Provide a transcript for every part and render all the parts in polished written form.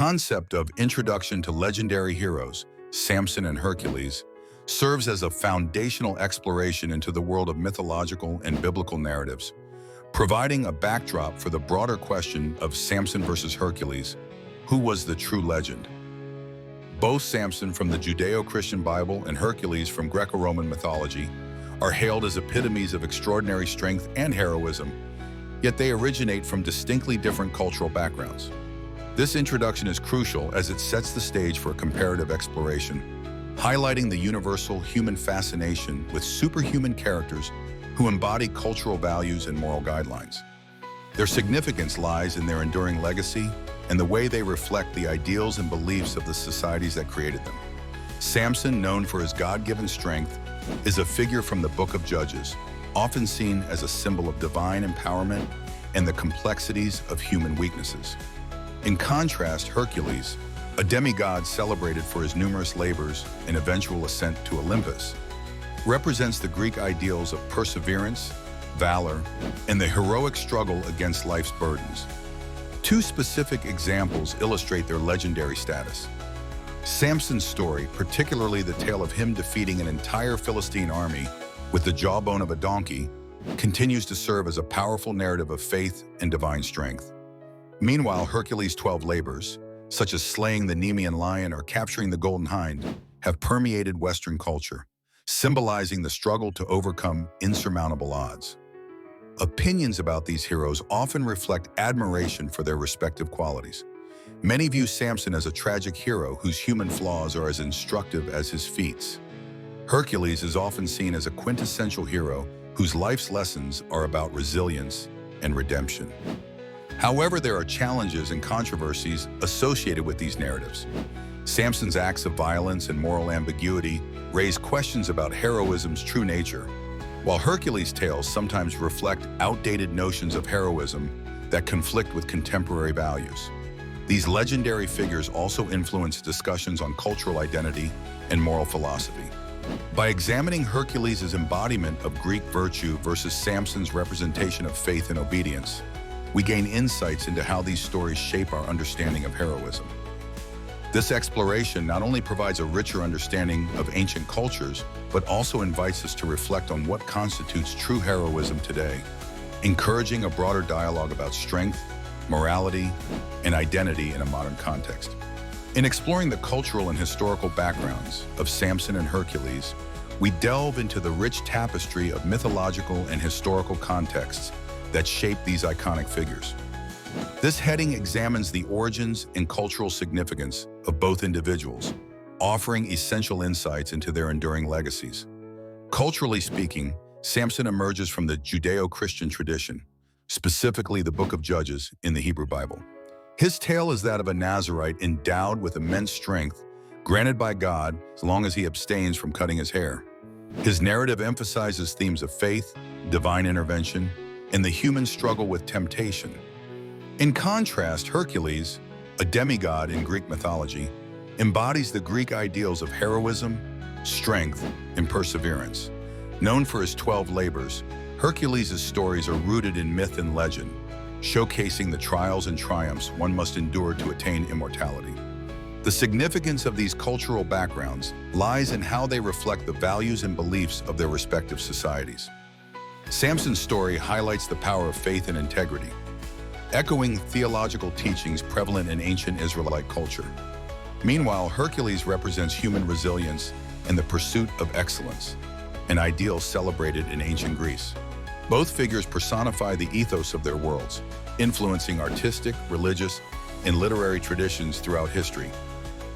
concept of Introduction to Legendary Heroes, Samson and Hercules, serves as a foundational exploration into the world of mythological and biblical narratives, providing a backdrop for the broader question of Samson versus Hercules. Who was the true legend? Both Samson from the Judeo-Christian Bible and Hercules from Greco-Roman mythology are hailed as epitomes of extraordinary strength and heroism, yet they originate from distinctly different cultural backgrounds. This introduction is crucial as it sets the stage for a comparative exploration, highlighting the universal human fascination with superhuman characters who embody cultural values and moral guidelines. Their significance lies in their enduring legacy and the way they reflect the ideals and beliefs of the societies that created them. Samson, known for his God-given strength, is a figure from the Book of Judges, often seen as a symbol of divine empowerment and the complexities of human weaknesses. In contrast, Hercules, a demigod celebrated for his numerous labors and eventual ascent to Olympus, represents the Greek ideals of perseverance, valor, and the heroic struggle against life's burdens. Two specific examples illustrate their legendary status. Samson's story, particularly the tale of him defeating an entire Philistine army with the jawbone of a donkey, continues to serve as a powerful narrative of faith and divine strength. Meanwhile, Hercules' 12 labors, such as slaying the Nemean lion or capturing the golden hind, have permeated Western culture, symbolizing the struggle to overcome insurmountable odds. Opinions about these heroes often reflect admiration for their respective qualities. Many view Samson as a tragic hero whose human flaws are as instructive as his feats. Hercules is often seen as a quintessential hero whose life's lessons are about resilience and redemption. However, there are challenges and controversies associated with these narratives. Samson's acts of violence and moral ambiguity raise questions about heroism's true nature, while Hercules' tales sometimes reflect outdated notions of heroism that conflict with contemporary values. These legendary figures also influence discussions on cultural identity and moral philosophy. By examining Hercules' embodiment of Greek virtue versus Samson's representation of faith and obedience, we gain insights into how these stories shape our understanding of heroism. This exploration not only provides a richer understanding of ancient cultures, but also invites us to reflect on what constitutes true heroism today, encouraging a broader dialogue about strength, morality, and identity in a modern context. In exploring the cultural and historical backgrounds of Samson and Hercules, we delve into the rich tapestry of mythological and historical contexts that shape these iconic figures. This heading examines the origins and cultural significance of both individuals, offering essential insights into their enduring legacies. Culturally speaking, Samson emerges from the Judeo-Christian tradition, specifically the Book of Judges in the Hebrew Bible. His tale is that of a Nazirite endowed with immense strength, granted by God as long as he abstains from cutting his hair. His narrative emphasizes themes of faith, divine intervention, and the human struggle with temptation. In contrast, Hercules, a demigod in Greek mythology, embodies the Greek ideals of heroism, strength, and perseverance. Known for his 12 labors, Hercules' stories are rooted in myth and legend, showcasing the trials and triumphs one must endure to attain immortality. The significance of these cultural backgrounds lies in how they reflect the values and beliefs of their respective societies. Samson's story highlights the power of faith and integrity, echoing theological teachings prevalent in ancient Israelite culture. Meanwhile, Hercules represents human resilience and the pursuit of excellence, an ideal celebrated in ancient Greece. Both figures personify the ethos of their worlds, influencing artistic, religious, and literary traditions throughout history.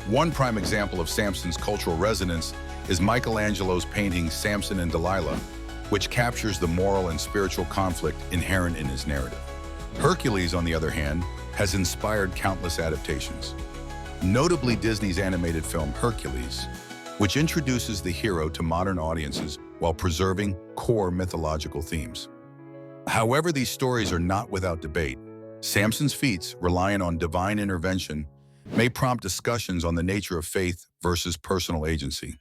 One prime example of Samson's cultural resonance is Michelangelo's painting Samson and Delilah, which captures the moral and spiritual conflict inherent in his narrative. Hercules, on the other hand, has inspired countless adaptations. Notably Disney's animated film Hercules, which introduces the hero to modern audiences while preserving core mythological themes. However, these stories are not without debate. Samson's feats, relying on divine intervention, may prompt discussions on the nature of faith versus personal agency.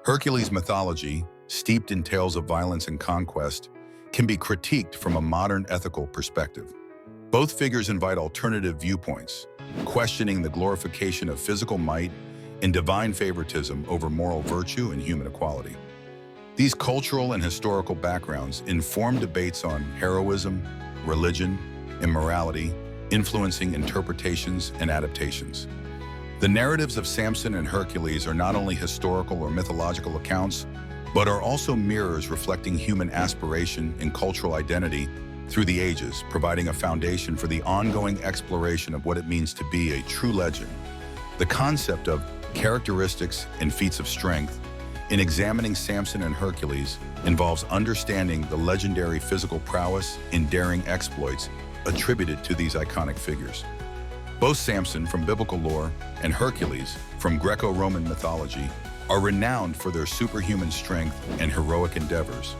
Hercules' mythology, steeped in tales of violence and conquest, can be critiqued from a modern ethical perspective. Both figures invite alternative viewpoints, questioning the glorification of physical might and divine favoritism over moral virtue and human equality. These cultural and historical backgrounds inform debates on heroism, religion, and morality, influencing interpretations and adaptations. The narratives of Samson and Hercules are not only historical or mythological accounts, but are also mirrors reflecting human aspiration and cultural identity through the ages, providing a foundation for the ongoing exploration of what it means to be a true legend. The concept of characteristics and feats of strength in examining Samson and Hercules involves understanding the legendary physical prowess and daring exploits attributed to these iconic figures. Both Samson from biblical lore and Hercules from Greco-Roman mythology are renowned for their superhuman strength and heroic endeavors,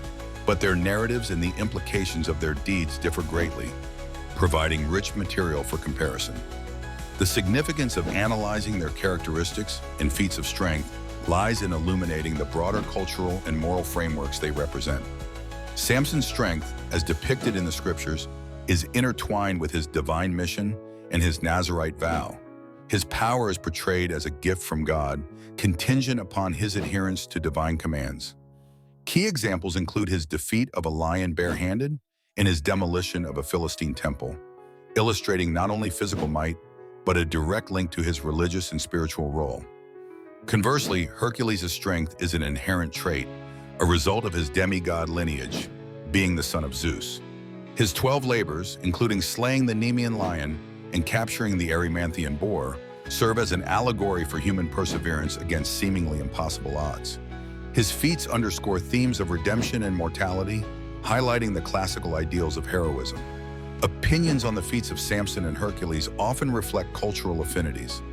but their narratives and the implications of their deeds differ greatly, providing rich material for comparison. The significance of analyzing their characteristics and feats of strength lies in illuminating the broader cultural and moral frameworks they represent. Samson's strength, as depicted in the scriptures, is intertwined with his divine mission and his Nazirite vow. His power is portrayed as a gift from God, contingent upon his adherence to divine commands. Key examples include his defeat of a lion barehanded and his demolition of a Philistine temple, illustrating not only physical might, but a direct link to his religious and spiritual role. Conversely, Hercules' strength is an inherent trait, a result of his demigod lineage, being the son of Zeus. His 12 labors, including slaying the Nemean lion and capturing the Erymanthian boar, serve as an allegory for human perseverance against seemingly impossible odds. His feats underscore themes of redemption and mortality, highlighting the classical ideals of heroism. Opinions on the feats of Samson and Hercules often reflect cultural affinities.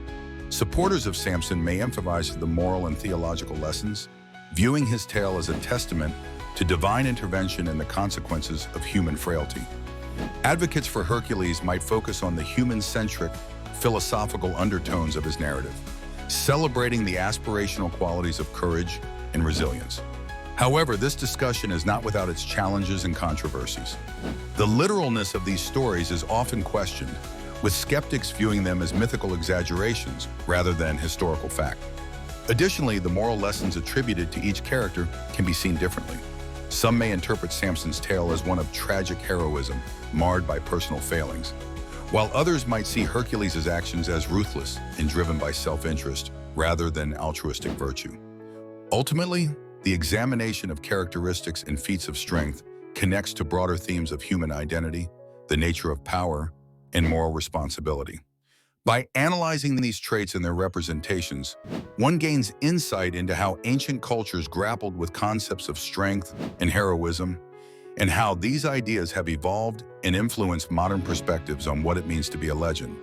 Supporters of Samson may emphasize the moral and theological lessons, viewing his tale as a testament to divine intervention and the consequences of human frailty. Advocates for Hercules might focus on the human-centric, philosophical undertones of his narrative, celebrating the aspirational qualities of courage and resilience. However, this discussion is not without its challenges and controversies. The literalness of these stories is often questioned, with skeptics viewing them as mythical exaggerations rather than historical fact. Additionally, the moral lessons attributed to each character can be seen differently. Some may interpret Samson's tale as one of tragic heroism, marred by personal failings, while others might see Hercules' actions as ruthless and driven by self-interest rather than altruistic virtue. Ultimately, the examination of characteristics and feats of strength connects to broader themes of human identity, the nature of power, and moral responsibility. By analyzing these traits and their representations, one gains insight into how ancient cultures grappled with concepts of strength and heroism, and how these ideas have evolved and influenced modern perspectives on what it means to be a legend.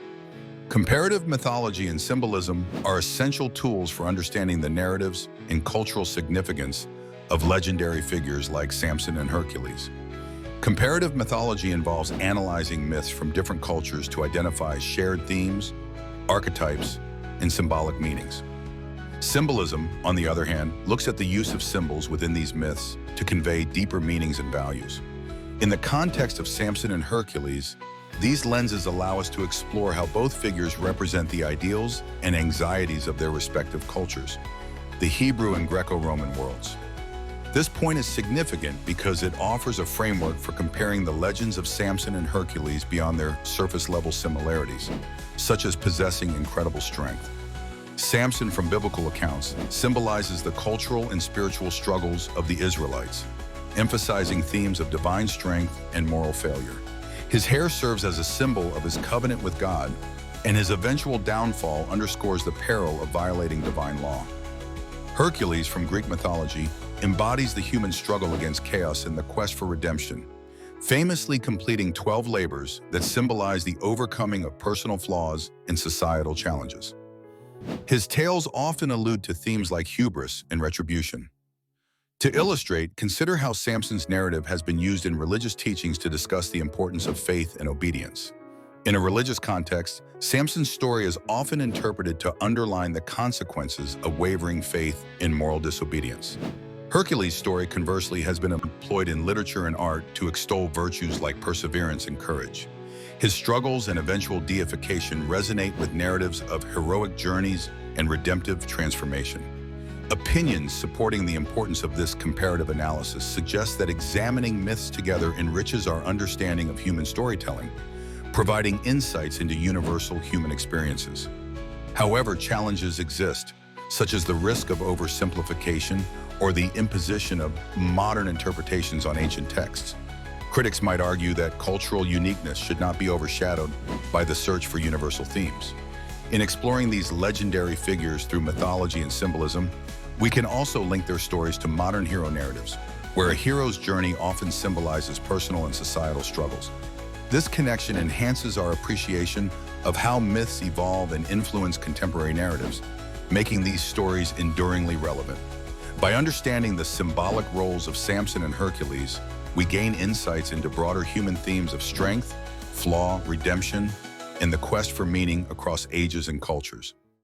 Comparative mythology and symbolism are essential tools for understanding the narratives and cultural significance of legendary figures like Samson and Hercules. Comparative mythology involves analyzing myths from different cultures to identify shared themes, archetypes, and symbolic meanings. Symbolism, on the other hand, looks at the use of symbols within these myths to convey deeper meanings and values. In the context of Samson and Hercules, these lenses allow us to explore how both figures represent the ideals and anxieties of their respective cultures, the Hebrew and Greco-Roman worlds. This point is significant because it offers a framework for comparing the legends of Samson and Hercules beyond their surface-level similarities, such as possessing incredible strength. Samson, from biblical accounts, symbolizes the cultural and spiritual struggles of the Israelites, emphasizing themes of divine strength and moral failure. His hair serves as a symbol of his covenant with God, and his eventual downfall underscores the peril of violating divine law. Hercules, from Greek mythology, embodies the human struggle against chaos and the quest for redemption, famously completing 12 labors that symbolize the overcoming of personal flaws and societal challenges. His tales often allude to themes like hubris and retribution. To illustrate, consider how Samson's narrative has been used in religious teachings to discuss the importance of faith and obedience. In a religious context, Samson's story is often interpreted to underline the consequences of wavering faith and moral disobedience. Hercules' story, conversely, has been employed in literature and art to extol virtues like perseverance and courage. His struggles and eventual deification resonate with narratives of heroic journeys and redemptive transformation. Opinions supporting the importance of this comparative analysis suggest that examining myths together enriches our understanding of human storytelling, providing insights into universal human experiences. However, challenges exist, such as the risk of oversimplification or the imposition of modern interpretations on ancient texts. Critics might argue that cultural uniqueness should not be overshadowed by the search for universal themes. In exploring these legendary figures through mythology and symbolism, we can also link their stories to modern hero narratives, where a hero's journey often symbolizes personal and societal struggles. This connection enhances our appreciation of how myths evolve and influence contemporary narratives, making these stories enduringly relevant. By understanding the symbolic roles of Samson and Hercules, we gain insights into broader human themes of strength, flaw, redemption, and the quest for meaning across ages and cultures.